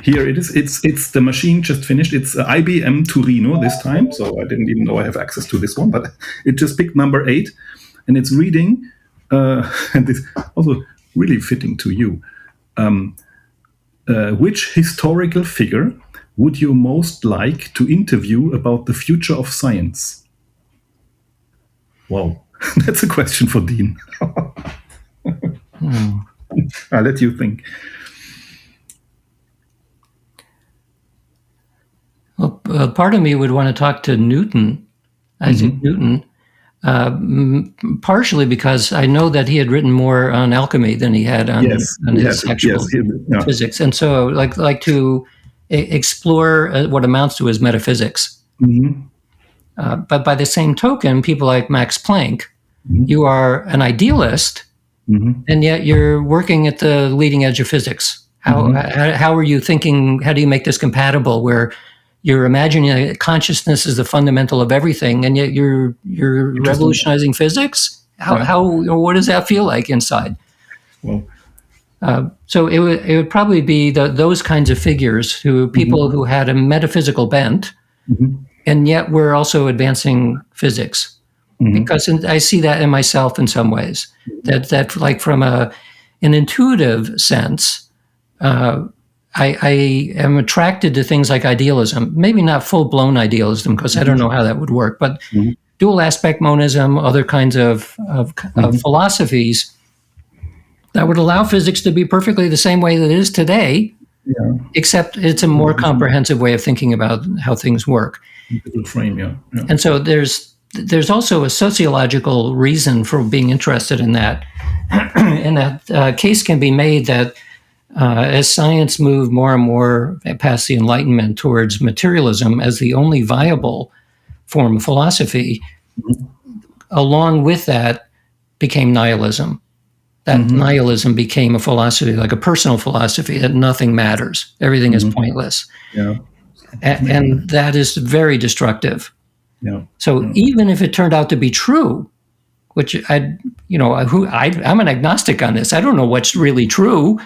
Here it is. It's the machine just finished. It's IBM Torino this time. So I didn't even know I have access to this one, but it just picked number 8, and it's reading. And it's also really fitting to you. Which historical figure would you most like to interview about the future of science? Wow, that's a question for Dean. I'll let you think. Well, part of me would want to talk to Newton, Isaac Newton, partially because I know that he had written more on alchemy than he had on, his actual physics, and so like to explore what amounts to his metaphysics. But by the same token, people like Max Planck, you are an idealist, and yet you're working at the leading edge of physics. How are you thinking? How do you make this compatible? Where you're imagining that consciousness is the fundamental of everything, and yet you're revolutionizing physics. What does that feel like inside? Well, so it would probably be those kinds of figures, people who had a metaphysical bent, and yet we're also advancing physics. Because I see that in myself in some ways. That like from an intuitive sense. I am attracted to things like idealism, maybe not full-blown idealism, because I don't know how that would work, but dual aspect monism, other kinds of philosophies that would allow physics to be perfectly the same way that it is today, except it's a more comprehensive way of thinking about how things work. Frame, And so there's also a sociological reason for being interested in that. And that case can be made that as science moved more and more past the Enlightenment towards materialism as the only viable form of philosophy, along with that became nihilism. That nihilism became a philosophy, like a personal philosophy, that nothing matters. Everything is pointless. And that is very destructive. So even if it turned out to be true, which I'm an agnostic on this. I don't know what's really true.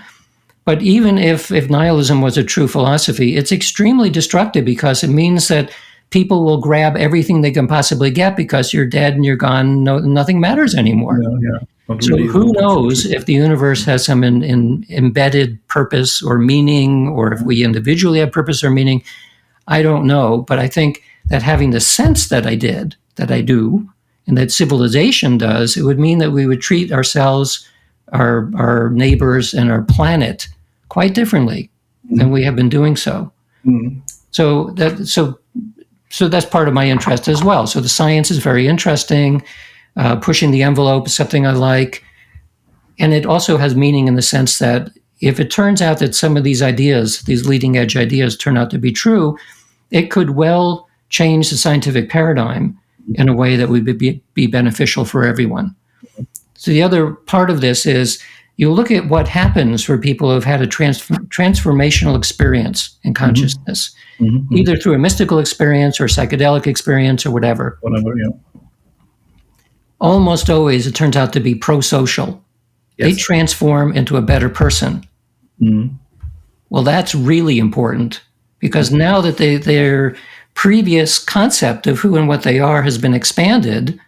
But even if nihilism was a true philosophy, it's extremely destructive because it means that people will grab everything they can possibly get because you're dead and you're gone. Nothing matters anymore. So who knows if the universe has some embedded purpose or meaning, or if we individually have purpose or meaning. I don't know. But I think that having the sense that I do, and that civilization does, it would mean that we would treat ourselves, our neighbors, and our planet quite differently than we have been doing so. So that's part of my interest as well. So the science is very interesting. Pushing the envelope is something I like. And it also has meaning in the sense that if it turns out that some of these ideas, these leading edge ideas, turn out to be true, it could well change the scientific paradigm in a way that would be beneficial for everyone. So the other part of this is you look at what happens for people who have had a transformational experience in consciousness, either through a mystical experience or psychedelic experience or whatever. Almost always it turns out to be pro-social. They transform into a better person. Well, that's really important because now that their previous concept of who and what they are has been expanded,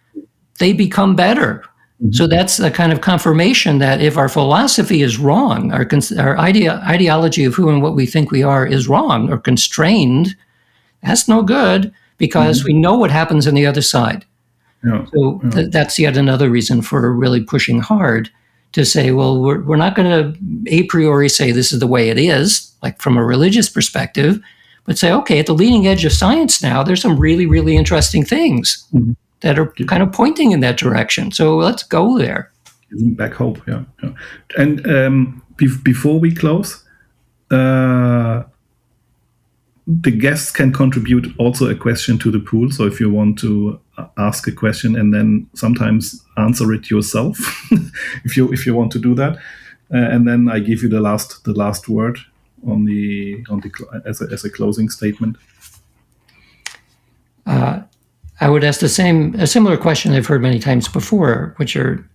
they become better. So that's a kind of confirmation that if our philosophy is wrong, our ideology of who and what we think we are is wrong or constrained, that's no good because we know what happens on the other side. That's yet another reason for really pushing hard to say, well, we're not going to a priori say this is the way it is, like from a religious perspective, but say, okay, at the leading edge of science now, there's some really, really interesting things that are kind of pointing in that direction. So let's go there. Back hope, And before we close, the guests can contribute also a question to the pool. So if you want to ask a question and then sometimes answer it yourself, if you want to do that, and then I give you the last word on the as a closing statement. I would ask a similar question I've heard many times before, which are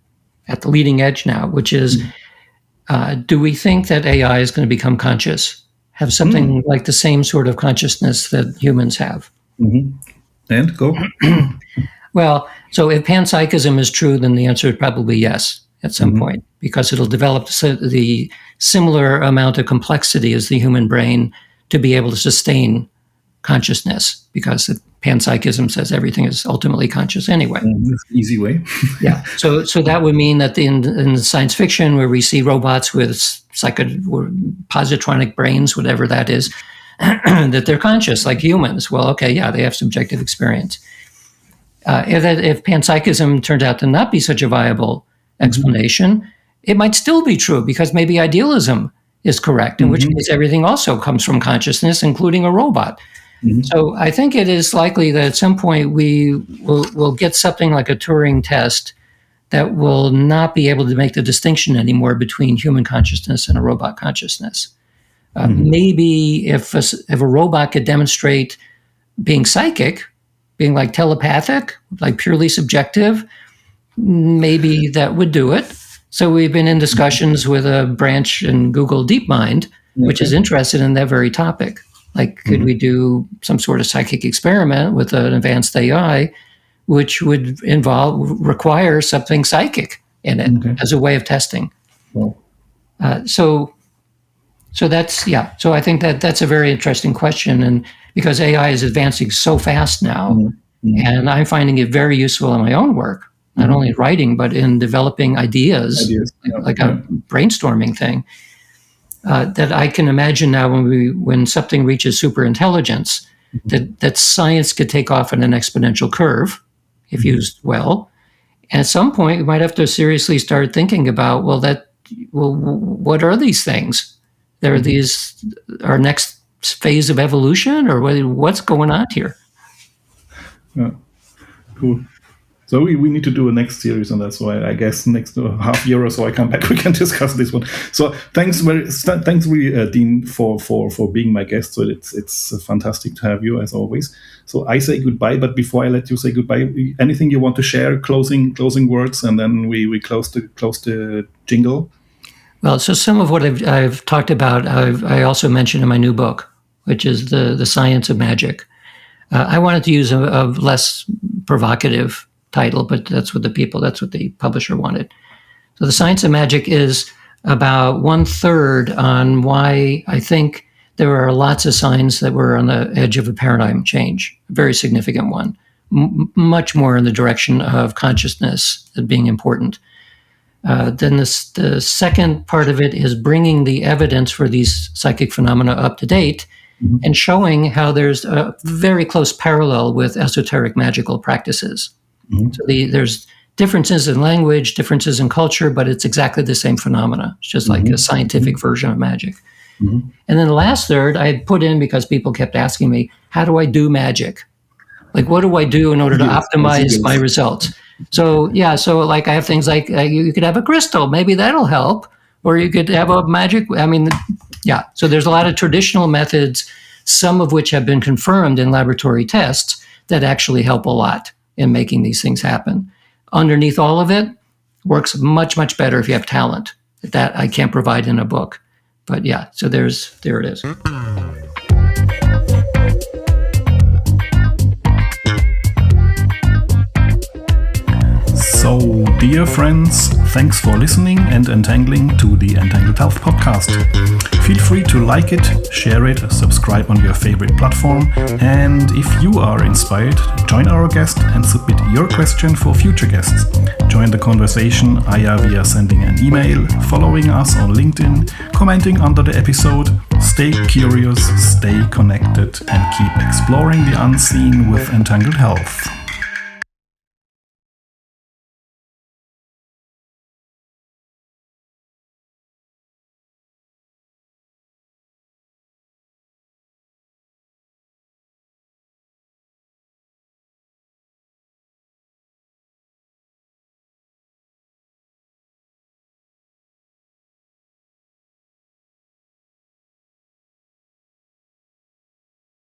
at the leading edge now, which is, do we think that AI is going to become conscious, have something like the same sort of consciousness that humans have? And go. Well, so if panpsychism is true, then the answer is probably yes at some point, because it'll develop the similar amount of complexity as the human brain to be able to sustain consciousness, because panpsychism says everything is ultimately conscious anyway. Easy way. Yeah. So that would mean that in science fiction, where we see robots with positronic brains, whatever that is, that they're conscious like humans. Well, okay, yeah, they have subjective experience. If panpsychism turned out to not be such a viable explanation, it might still be true, because maybe idealism is correct, in which case everything also comes from consciousness, including a robot. So I think it is likely that at some point we will get something like a Turing test that will not be able to make the distinction anymore between human consciousness and a robot consciousness. Maybe if a robot could demonstrate being psychic, being like telepathic, like purely subjective, maybe that would do it. So we've been in discussions with a branch in Google DeepMind, which is interested in that very topic. Like, could we do some sort of psychic experiment with an advanced AI, which would require something psychic in it as a way of testing? So that's, So I think that's a very interesting question. And because AI is advancing so fast now, and I'm finding it very useful in my own work, not only writing, but in developing ideas. Like a brainstorming thing, that I can imagine now when something reaches superintelligence, that science could take off in an exponential curve if used well. And at some point, we might have to seriously start thinking about, what are these things? Are these our next phase of evolution, or what's going on here? Yeah, cool. So we need to do a next series on that. So I guess next half year or so I come back, we can discuss this one. So thanks really, Dean, for being my guest. So it's fantastic to have you as always. So I say goodbye, but before I let you say goodbye, anything you want to share, closing words, and then we close the jingle. Well, so some of what I've talked about, I also mentioned in my new book, which is the Science of Magic. I wanted to use a less provocative title, but that's what the publisher wanted. So the Science of Magic is about 1/3 on why I think there are lots of signs that we're on the edge of a paradigm change, a very significant one, much more in the direction of consciousness being important. Then the second part of it is bringing the evidence for these psychic phenomena up to date and showing how there's a very close parallel with esoteric magical practices. So there's differences in language, differences in culture, but it's exactly the same phenomena. It's just like a scientific version of magic. And then the last third I put in because people kept asking me, how do I do magic? Like, what do I do in order to optimize my results? So like I have things like you could have a crystal, maybe that'll help, or you could have a magic. So there's a lot of traditional methods, some of which have been confirmed in laboratory tests that actually help a lot in making these things happen. Underneath all of it, works much, much better if you have talent. That I can't provide in a book. But so there it is. So, dear friends, thanks for listening and entangling to the Entangled Health podcast. Feel free to like it, share it, subscribe on your favorite platform, and if you are inspired, join our guest and submit your question for future guests. Join the conversation either via sending an email, following us on LinkedIn, commenting under the episode. Stay curious, stay connected, and keep exploring the unseen with Entangled Health.